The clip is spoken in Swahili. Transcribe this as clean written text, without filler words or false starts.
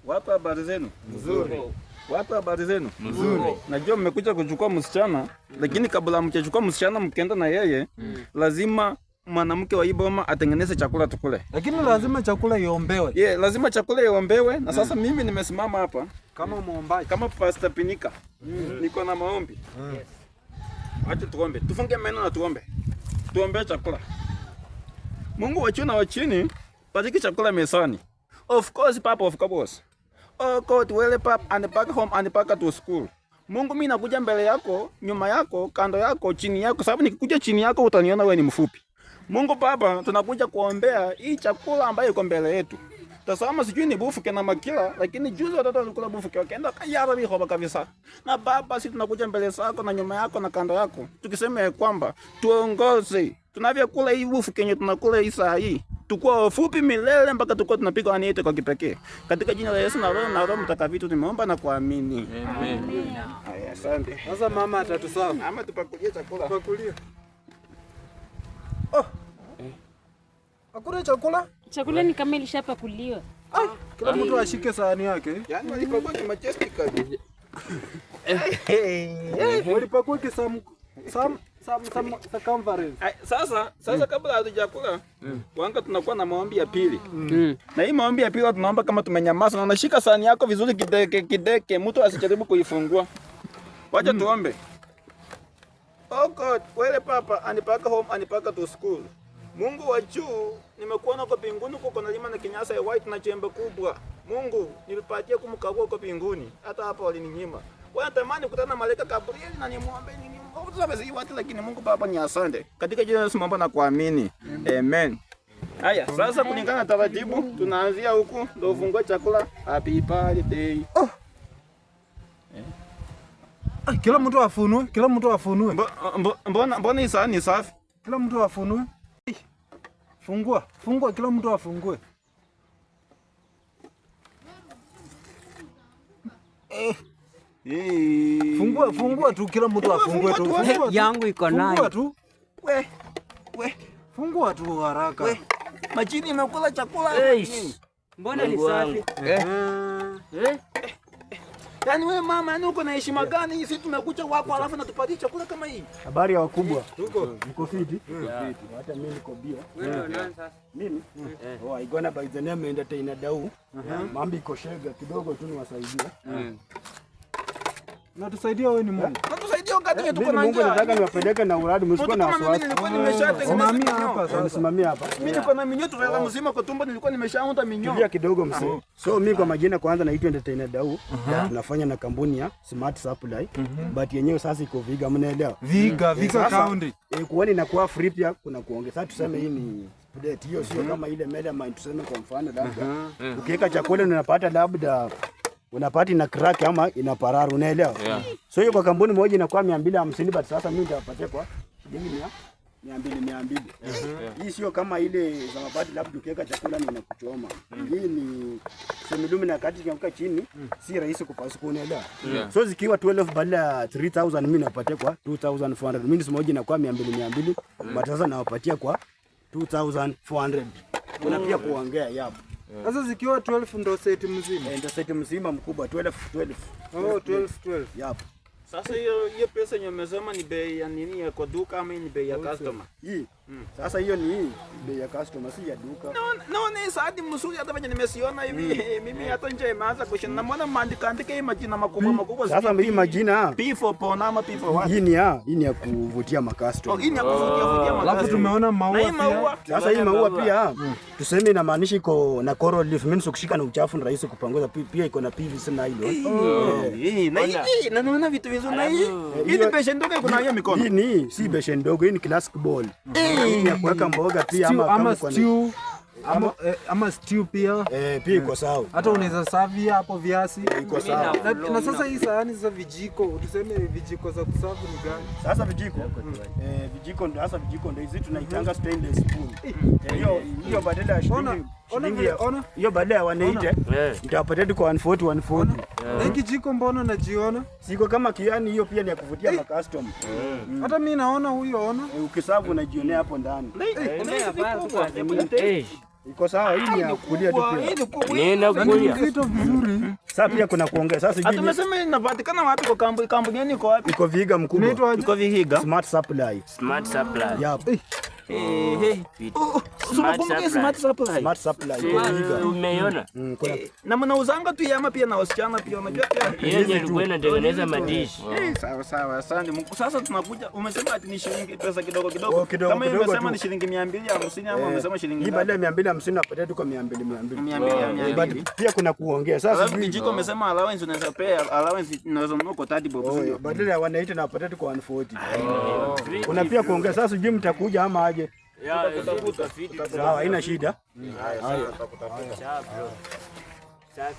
Watu habari zenu? Nzuri. Watu habari zenu? Nzuri. Najua mmekuja kuchukua msichana, lakini kabla mchachukua msichana mkienda na yeye, lazima mwanamke wa iboma atengeneze chakula tukule. Lakini lazima chakula iombewe. Lazima chakula iombewe na sasa mimi nimesimama hapa Kama muombaji. kama Pastor Pinika. Niko na maombi. Yes. Acha tuombe. Tufunge meno na tuombe. Tuombe chakula. Mungu wa juu na wa chini, bariki chakula mesani. Of course, Papa, of course. Oh God, wele pap and back home and back to school. Mungu mimi nakuja mbele yako, nyuma yako, kando yako, chini yako, sababu nikikuja chini yako utaniona wewe ni mfupi. Mungu Baba, tunakuja kuombea hii chakula ambayo iko mbele yetu. Tazama sijui ni bufuke na makila, lakini juzi watoto walikula bufuke wakaenda kayara bihoba kabisa. Na Baba, sisi tunakuja mbele zako na nyuma yako na kando yako. Tukisema ya kwamba tuongoze. Tunavyokula hii bufuke yenye tunakula hii saa hii. Tukua wafupi milele mpaka tukua tunapiga waniite kwa kipekee. Katika jina la Yesu na Roho Mtakatifu tumeomba na kuamini. Amen. Haya, asante. Sasa mama atatusahau. Ama tupakulie chakula. Tupakulie. Oh. Hakuna chakula? Chakula ni kama ilishapakuliwa. Kila mtu ashike sahani yake. Yaani walipakua ni majestic kabisa. Walipakua circumference. Sasa kabla hatujakula, wanga tunakuwa na maombi ya pili. Na hii maombi ya pili tunaomba kama tumenyamaza na unashika sahani yako vizuri kideke, mtu asijaribu kuifungua. Wacha tuombe. Oh God, wele Papa, anipaka home, anipaka to school. Mungu wa juu, nimekuona kwa mbinguni uko na lima na kinyasa ya white na chembe kubwa. Mungu, nilipatia kumkagua kwa mbinguni. Hata hapa walininyima. Wanatamani kukutana na malaika Gabriel na nimuombe nini? Mungu tunabezi watu lakini Mungu Baba ni asante. Katika jina la Yesu naomba na kuamini. Amen. Haya, sasa kulingana na taratibu tunaanzia huku ndio ufungue chakula. Happy birthday. Kila mtu afunue, kila mtu afunue. Mbona hii sahani safi? Kila mtu afunue. Fungua kila mtu afungue. Fungua tu kila mtu afungue tu. Yangu iko nayo. Fungua tu. We. Fungua tu haraka. Majini imekula chakula. Mbona ni safi? Yaani wewe mama, yani uko na heshima gani? Sisi tumekuja wako alafu natupatie chakula kama hii. Habari ya wakubwa. Mko fiti? Hata mimi niko bia. Wewe nani sasa? Mimi? I gonna by the name Entertainer Dau. Mambo iko shega kidogo tu niwasaidie. Na tusaidia wewe ni Mungu. Natusaidia wakati wetu tuko na Mungu nataka niwapeleke na uradi msikuwa na wasiwasi. Nilikuwa nimeshatengeneza hapa sasa. Simamia hapa. Mimi niko na minyoo tuweka mzima kwa tumbo, nilikuwa nimeshaunda minyoo. Tulia kidogo msee. So mimi kwa majina kwanza naitwa Entertainer Dau. Tunafanya na kampuni ya Smart Supply. But yenyewe sasa iko Viga, mnaelewa? Viga County. Kuoni inakuwa free pia kuna kuongeza. Sasa tuseme hii ni split, hiyo sio kama ile Melamine tuseme kwa mfano labda. Ukiweka chakula unapata labda unapata ina crack ama ina pararu, unaelewa? So hiyo kwa kampuni moja inakuwa 250, but sasa mimi nitawapatia kwa shilingi 200. Hii sio kama ile za mabati labda ukiweka chakula ni inakuchoma. Hii ni semilumi na kati kianguka chini si rahisi kupasuka, unaelewa? So zikiwa 12 badala ya 3000 mimi napatia kwa 2400. Mimi moja inakuwa 200, but sasa nawapatia kwa 2400. Kuna pia kuongea yapo. Sasa zikiwa 12 ndo set mzima. Ndio set mzima mkubwa 12. Oh, 12. Yapo. Sasa hiyo pesa yenye umesema ni bei ya nini ya kwa duka ama ni bei ya customer? Hii. Sasa hiyo ni bei ya customer si ya duka. Naona hii saadi mzuri hata venye nimesiona hivi. Mimi hata nje imeanza kushinda. Namuona maandika hii majina makubwa. Sasa hii majina P4 Pona ama P4 what? Hii ni ya kuvutia customer. Hii ni ya kuvutia customer. Alafu tumeona maua pia. Sasa hii maua pia tuseme inamaanisha iko na coral leaf, means ukishika na uchafu ni rahisi kupanguza. Pia iko na PVC na hilo. Na naona vitu vizuri na hii. Hii ni beshe ndogo iko na hiyo mikono. Hii ni si beshe ndogo, hii ni classic bowl. Hii ya kuweka mboga pia ama stew. Ama stew pia. Pia iko sawa. Hata unaweza serve hapo viazi. Iko sawa. Na sasa hii sahani za vijiko, tuseme vijiko za kuserve ni gani? Sasa vijiko. Vijiko ndio hizi tunaitanga stainless spoon. Hiyo badala ya shilingi hiyo badala ya 180 nitawapatia kwa 140. Na kijiko mbona najiona? Siko kama kiani, hiyo pia ni ya kuvutia customer. Hata mimi naona huyo ona. Ukisavu unajionea hapo ndani. Iko sawa, hii ni ya kulia tu pia. Nina kulia. Vitu vizuri. Sasa pia kuna kuongea. Sasa sijui Atumesema inapatikana wapi kwa kampuni yenu iko wapi? iko Vihiga mkubwa. Iko Vihiga. Smart Supply. Smart supply. Yep. Smart supply. Smart Supply iko Vihiga. Umeiona? Kuna Na mnauzanga tu yama pia na wasichana pia unajua pia. Yeye alikuwa anatengeneza madishi. Sawa, asante. Sasa tunakuja umesema ati ni shilingi pesa kidogo Oh, kidogo. kidogo Kama kidogo umesema tu. ni shilingi 250 ama umesema shilingi hii baada ya 250 napatia tu kwa 200. 200. But pia kuna kuongea. Sasa Alafu sijui kijiko umesema allowance unaweza pea allowance unaweza nunua kwa 30 bob. badala ya 180 napatia tu kwa 140. Kuna pia kuongea. Sasa sijui mtakuja ama aje. Sawa, haina shida. Sasa